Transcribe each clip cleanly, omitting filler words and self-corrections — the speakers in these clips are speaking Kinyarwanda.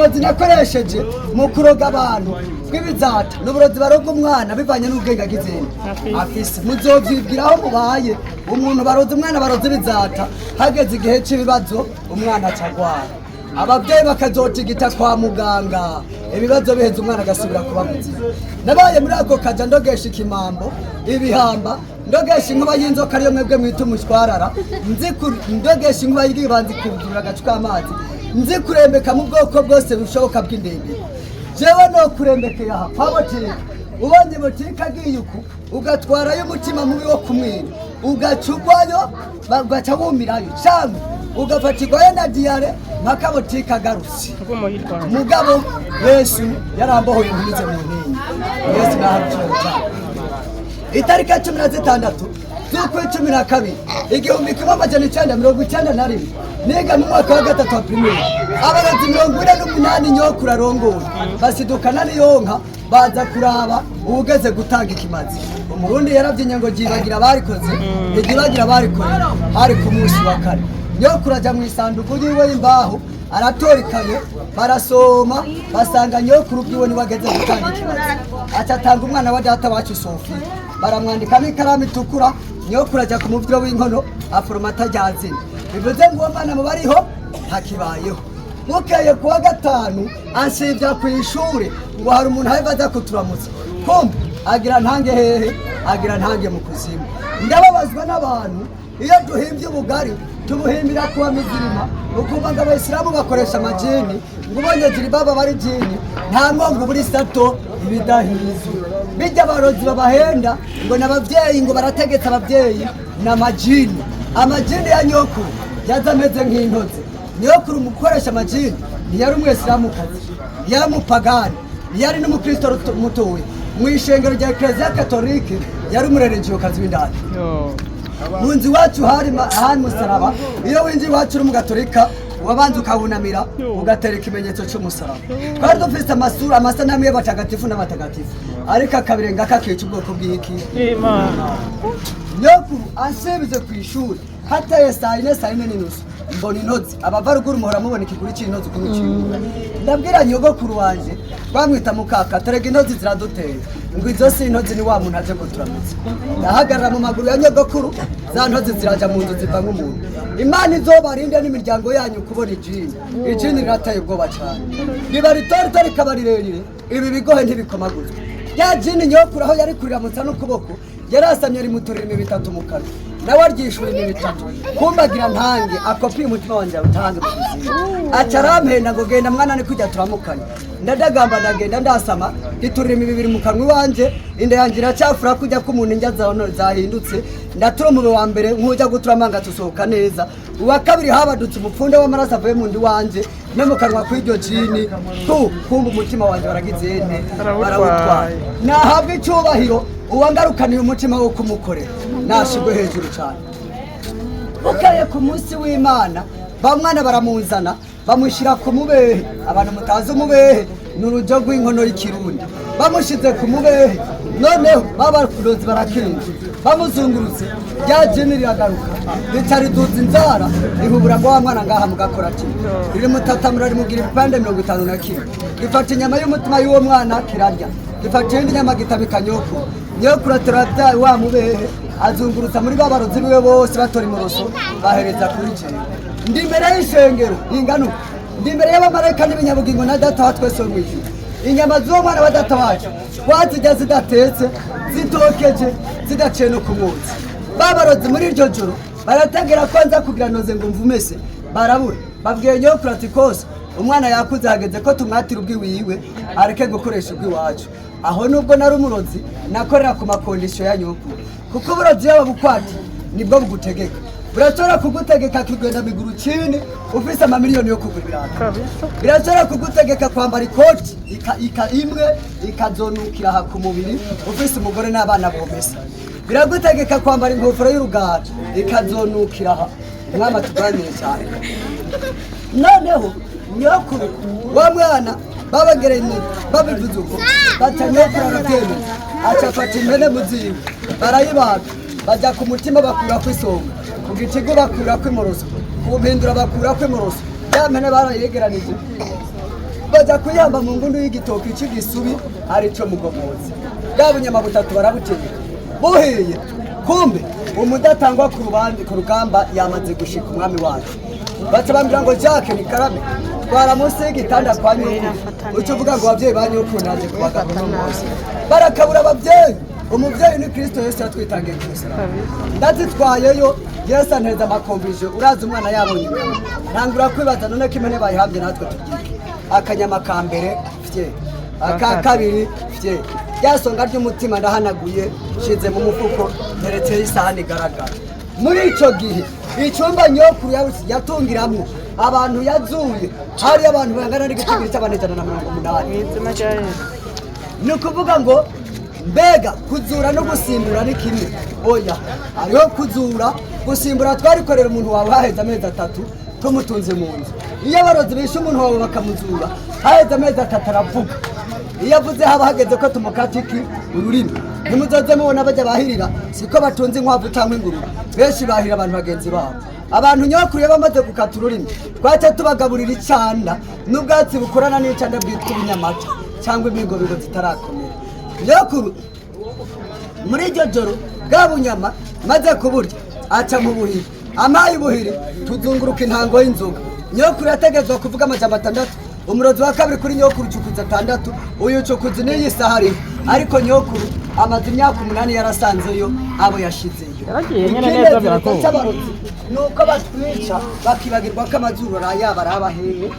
uburozi nakoresheje mu kuroga abantu bw'ibizata n'uburozi baroga umwana bivanye n'ubwenge agizeni afise muzovyibwiraho mubaye umuntu baroza umwana baroza ibizata hageze igihe c'ibibazo umwana acagwara ababyeyi bakazotigita kwa muganga ibibazo biheze umwana agasubira kuba muzima nabaye muri ako kaja ndogesha ikimambo ibihamba ndogesha inkuba y'inzoka ariyo mwebwe mwita umushwarara ndogesha inkuba y'iribanza ikuvura agacu k'amazi nzi kurembeka mu bwoko bwose bushoboka bw'indembe jewe no kurembekeye aha kwa botike ubonye botike agiye uku ugatwarayo umutima mubi wo kumwira ugacugwayo bagaca wumirayo cyangwa ugafatirwayo na diyare mpaka botike agarutse mugabo Yesu yarambohoye nkumize mu ntinyi Yesu naharuca itariki ya 16 z'ukwezi 12 igihumbi kimwe amajana 991 niga mu mwaka wa gatatu wa primaire abarozi 48 nyokuru arongoye basidukana n'iyonka baza kuraba ugeze gutanga ikimazi umurundi yaravye ngo jibagira barikoze igibagira barikoze hari ku munsi wa kane nyokuru aja mu isanduku yiwe y'imbaho aratorikanye barasoma basanga nyokuru bwiwe niwageze gutanga ikimazi acatanga umwana wa data wacu Sophie baramwandika n'ikaramu itukura nyokuru aja ku muvyo w'inkono aforomata ryazina bivuze ngo uwo mwana mubariho ntakibayeho mukeye kuwa gatanu ansivya kw'ishure ngo hari umuntu aza kuturamutsa kumbe agira ntange hehe agira ntange mu kuzimu ndababazwa n'abantu iyo duhimbye ubugari tubuhimbira kuba mizirima ukumva ngo abayisilamu bakoresha amajini ngo ubonye ziri baba bari jini nta nkongo buri sato ibidahizo bijya abarozi babahenda ngo n'abavyeyi ngo barategetse abavyeyi n'amajini amajini ya nyokuru yazameze nk'intozi nyokuru mu gukoresha amajini ntiyari umwisilamukazi yari umupagani yari n'umukristo mutowe mu ishengero rya Ecclesia Catholique yari umureregiyokazi w'indani munzi wacu hari musaraba iyo winjiye wacu uri mu gatolika wabanza ukawunamira ugatera ikimenyetso cy'umusaraba twari dufite amasura amasanamu y'abatagatifu n'abatagatifu ariko akabirenga kakica ubwoko bw'iki nyokuru ansebize ku ishuri hateye saa 4 n'inusu mbona intozi abavaruguru muhora mubona ikiguri cy'intozi ku muciro ndabwira nyogokuru wanje bamwita mukaka terega intozi ziraduteye ngo izo si intozi ni wa muntu aje guturamutse ndahagarara mu maguru ya nyogokuru za ntozi ziraja mu nzu ziva nk'umuntu imana izobarinde n'imiryango yanyu kubona ijini rirateye ubwoba cyane riba ritorito rikaba rirerire ibi bigohe ntibikomaguzwa ya jini nyokuru aho yari kuriramutsa n'ukuboko yarasamye rimuturira imibitatu mu kanwa nawe aryishura imibitatu kumbagira ntange akopiye umutima wanje utange mu buzima aca arampenda ngo genda mwana ni kujya turamukanya ndadagamba ndagenda ndasama giturira imibiri mu kanwa iwanje inda yanjye iracyafura kujya ko umuntu injya zahindutse ndatura umube wa mbere nk'ujya guturamanga tusohoka neza uwa kabiri habadutse umupfunde w'amaraso avuye mu ndi wanje no mu kanwa kw'iryo jini kumva umutima wanje baragizene barawutwaye nahabwa icyubahiro uwangarukaniye umutima wo kumukorera nashigwe hejuru cyane ukeye ku munsi w'Imana bamwana baramuzana bamushira ku mubehe abantu mutazi umubehe n'urujo rw'inkono y'ikirundi bamushize ku mubehe noneho babarozi barakinje bamuzungurutse rya jini riragaruka ritari duza inzara rihubura ngo wa mwana ngaha mugakora ati riri mutatamura rimugira ibipande 51 gifata inyama y'umutima y'uwo mwana kirarya gifata indi nyama gitabika nyokuru nyokuru atarabyaye wa mubehe azungurutsa muri babarozi biwe bose batora imoroso bahereza kuri jini ndi imbere y'ishengero ingano ndi imbere y'abamarayika n'ibinyabugingo na data wa twese wo mwijuru inyama z'uwo mwana wa data wacu wazijya zidatetse zitokeje zidaciye no ku munsi babarozi muri iryo joro barategera ko nza kugira noze ngo mvumese barabura babwiye nyokuru ati kose umwana yakuze hageze ko tumwatira ubwiwiwe areke gukoresha ubwiwacu aho nubwo nari umurozi nakorera ku makondisiyo ya nyokuru kuko uburozi yaba bukwati nibwo bugutegeka birashobora kugutegeka kugenda miguru chini ufise amamiliyoni yo kugura ibiraka birashobora kugutegeka kwambara ikoti imwe ikazonukira ha ku mubiri ufise umugore n'abana bomesa biragutegeka kwambara ingofero y'urugara ikazonukira ha mwama tuganire cyane noneho nyokuru wa mwana babagerene babivuze uko batanyokura arabyemeza acafata impene muziwe barayibaga bajya ku mutima bakura kw'isonga ku gitigo bakura kw'imoroso ku mpindura bakura kw'imoroso ya mpene barayegeranije baja kuyamba mu ngundu y'igitoki c'igisubi arico mugomozi bwa bunyama butatu barabutegeka buhiye kumbe umudatangwa ku rugamba yamaze gushika umwami wacu baca bambwira ngo Jacques ni karame twara munsi y'igitanda kwa nyoko uco uvuga ngo abavyeyi ba nyoko naje kubagabo no munsi barakabura abavyeyi umuvyeyi ni Kristo Yesu yatwitangiye ku musaraba ndazitwayeyo Yesu anteza amakombijo urazi umwana yabonye ntangura kwibaza none ko impene bayihambye natwe turyike akanyama ka mbere fye aka kabiri fye ryasonga ry'umutima ndahanaguye shize mu mufuko nteretseho isahani igaragara muri ico gihe icumba nyokuru yatungiramwo abantu yazuye hari abantu bangana n'igiciro cy'abantu 180 ni ukuvuga ngo mbega kuzura no gusimbura ni kimwe oya hariho kuzura gusimbura twarikorera umuntu wawe haheze amezi 3 tumutunze mu nzu iyo abarozi bishe umuntu wawe bakamuzura haheze amezi 3 aravuga iyo avuze haba hageze ko tumukatiki ururimi ntimuzoze mubona bajya bahirira siko batunze inkwavu cyangwa ingurube benshi bahirira abantu bagenzi babo abantu nyokuru iyo bamaze gukata ururimi twaca tubagaburira icanda n'ubwatsi bukorana n'icanda bwitwa ibinyamata cyangwa imigobero zitarakomera nyokuru muri iryo joro bwa bunyama maze kuburya aca mu buhiri amaye ubuhiri tuzunguruka intango y'inzoga nyokuru yategezwa kuvuga amajambo 6 umurozi wa kabiri kuri nyokuru cukuza 6 uyu cukuzi n'iyi sahari ariko nyokuru amaze imyaka 8 yarasanzeyo abo yashizeyo yaragiye nyene neza birakoze nuko batwica bakibagirwa ko amazuru arayaba arabahehe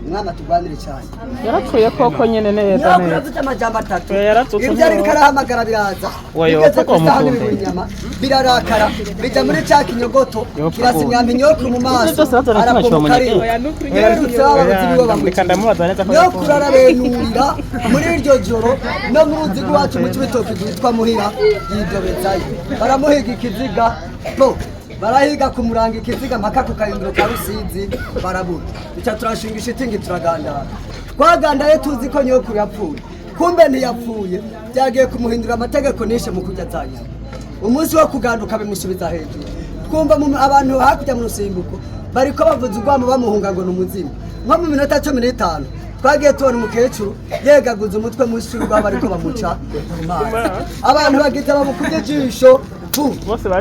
mwama tugwanire cyane yarapfuye koko nyene neza neza yavuze amajambo 3 ibyo ariko arahamagara biraza wayopfa ko inyama birarakara bija muri cya kinyogoto kirasinyamba inyoko mu maso nyokuru arabenurira muri iryo joro no mu ruzi rwacu mu kibitoki rwitwa muhira yidobezayo baramuhiga ikiziga barahiga kumuranga ikiziga mpaka ku kayindiro ka Rusizi barabura bica turashinga ishitingi turagandara twagandaye tuzi ko nyokuru yapfuye kumbe ntiyapfuye byagiye kumuhindura amategeko nishe mu kujya zanya umunsi wo kuganduka bimusubiza hejuru twumva abantu hakujya mu rusimbuko bariko bavuza urwamo bamuhunga ngo n'umuzimu nko mu minota 15 twagiye tubona umukecuru yegaguza umutwe munsi y'urwabo ariko bamuca abantu bagize bamukubye ijisho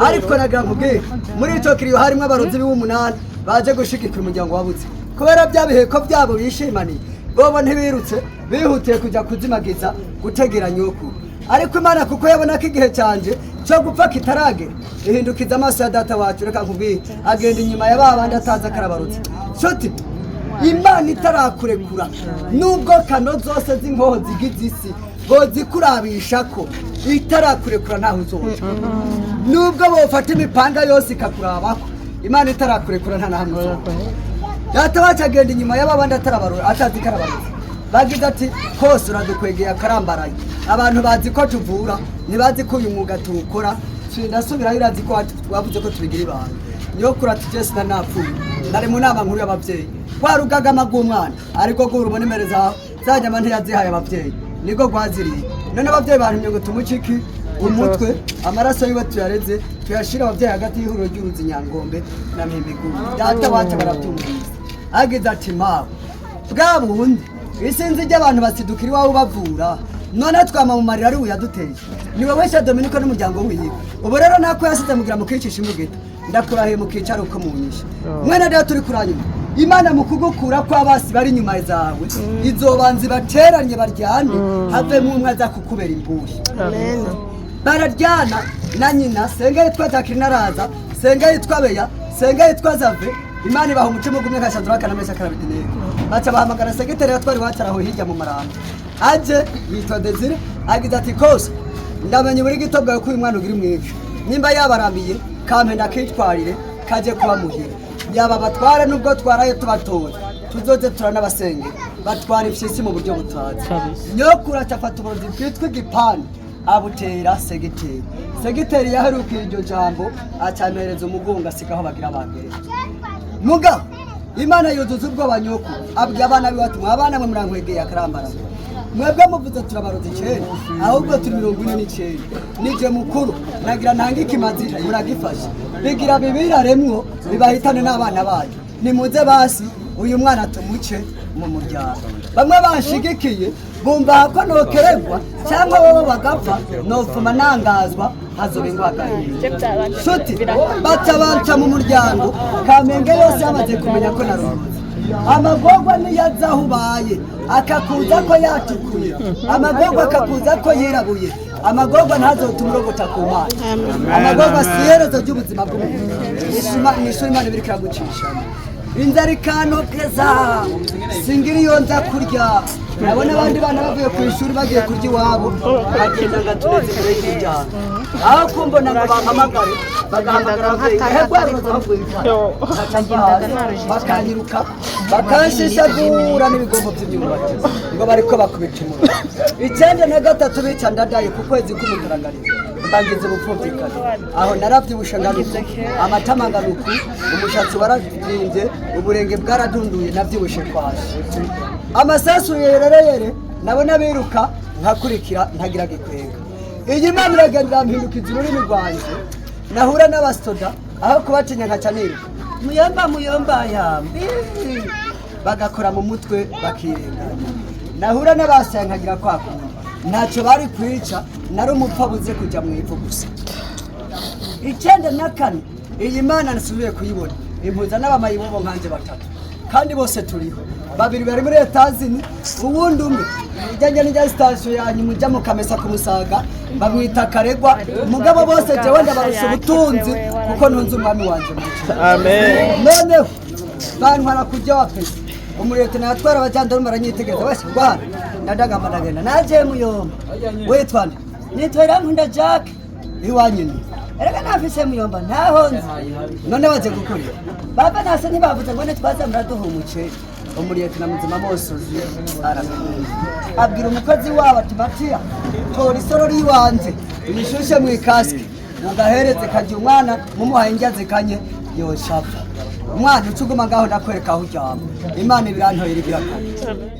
ariko nagira nkubwire muri ico kiriyo harimo abarozi b'8 baje gushigikira umuryango wabuze kubera byabiheko byabo bishimaniye bobo ntibirutse bihutiye kujya kuzimagiza gutegera nyokuru ariko Imana kuko yabona ko igihe canje cyo gupfa kitaragera ihindukiza amaso ya data wacu reka nkubwire agenda inyuma ya babandi ataza karabarutse shoti Imana itarakurekura nubwo kano zose z'inkoho zigize isi bozikurabisha ko itarakurekura ntaho uzoca nubwo bofata imipanga yose ikakurabako Imana itarakurekura nta nahamwe uzoca data wacu agenda inyuma y'ababandi atazi karabarutse bagize ati kose uradukwegeye akarambaraye abantu bazi ko tuvura ntibazi ko uyu mwuga tuwukora ndasubirayo irazi ko wavuze ko tubigira ibanga nyokuru ati Jesi na napfuye nari mu nama nkuru y'abavyeyi warugagama bw'umwana ariko ko urubona imbere zawe zanyama ntiyazihaye abavyeyi niko gwaziriye none abavyeyi bantumye ngo tumuciki umutwe amaraso yiwe tuyareze tuyashira abavyeyi hagati y'ihuriro ry'uruzi Nyangombe na Mpimiguru data wacu barabyumvise agize ati mawe bwa bundi isinzi ry'abantu basidukira iwawe bavura none twama mu marira ari uyaduteye ni wowe sha Dominiko n'umuryango wiwe ubu rero nako yasize mugira mukicisha imugita ndakurahiye mukicaro ko munyisha mwene rero turi kuranyuma Imana mu kugukura ko abasi bari nyuma zawe izobanzi bateranye baryane have mu umwe aza kukubera imbushi amen bararyana na nyina senga yitwa Zakirina araza senga yitwa Beya senga yitwa Zave Imana ibaha umutima ugumye kashadura kana mesha karabidine baca bahamagara sekretari yatwari wacaraho hirya mu maramba aje yitwa Desire agize ati kose ndamenye buri gitobwa ko uyu mwana ugira mwinshi nimba yabarambiye kampe ndakitwarire kaje kuba muhira yaba batwara nubwo twaraye tubatoza tuzoze turanabasenge batwara ifyisi mu buryo butazi nyokuru acafata uburozi bwitwa igipande abutera segiteri yaheruka iryo jambo acamereza umugongo asigaho bagira abambere muga Imana yuzuza ubwoba nyokuru abwiye abana biwe ati mwabana mwe murankwegeye akarambara mwebwe muvuze turabarozi cyane ahubwo turi 49 nije mukuru nagira ntange ikimazi muragifasha bigira bibiraremwo bibahitane n'abana bayo nimuze basi uyu mwana tumuce mu muryango. Bamwe banshigikiye bumva ko nokeregwa cyangwa bo bagapfa nopfuma nangazwa hazoba ingwagaye. Shuti batabanca mu muryango Kamenge yose yamaze kumenya ko narongoze. Amagorwa niyaza aho ubaye akakuza ko yatukuye, amagorwa akakuza ko yirabuye, amagorwa ntazotuma urogota ku mana. Amagorwa si iherezo ry'ubuzima bw'umuntu, nisho Imana ibiriko iragucishamo. Inzara ikanokeza singira iyo nza kurya. Nabona abandi bana bavuye ku ishuri bagiye kurya iwabo bagenda ngaturetse kure y'ibyaha, aho kumbona ngo bampamagare bagahamagara bakanyiruka bakanshishagura n'ibigombo by'imyumbati ngo bariko bakubita umuriro. 93 bica ndadaye ku kwezi k'umugaragarizo mbangize ubupfubikana. Aho naravyibusha ngaruka amatama ngaruka umushatsi waravyimbye uburenge bwaradunduye navyibushe kwaje. Amasasu yerereyere nabona biruka nkakurikira ntagira gikwega. Iyi Mana iragendera mpindukiza ururimi rwanje nahura n'abasoda aho kubatinya nkacanira muyomba yambi bagakora mu mutwe bakirenganya. Nahura n'abasaya nkagira kwakunda ntacyo bari kwica nari umupfa buze kujya mu ivu gusa. 94 iyi Mana nasubiye kuyibona impuza n'abamayibobo nkanje batatu kandi bose turiho. Babiri bari muri etazini uwundi umwe ijyanye n'ijya station yanyu mujya mu Kamesa kumusaga bamwita Karegwa. Mugabo bose jewe ndabarusha ubutunzi kuko ntunze umwami wanje. Amen. Noneho bantwara kujya wa pesi umurete natwara abajyandarume baranyitegeza bose rwana ndadagamba ndagenda naje muyomba witwa nde nitwera nkunda Jack iwanyine erega nafise muyomba ntahonze none baje gukorera baba nase ntibavuze ngo nitwaza muraduha umuceri. Umuriyete na muzima mosozi aramenya abwira umukozi wabo ati Matiya tora isorori iwanze ibishushe mu ikaski mugahereze kajya umwana mumuhaye injyaze kanye yoshapfa. Umwana ucuguma ngaho nakwereka aho uryama. Imana ibirantoyera igira kane.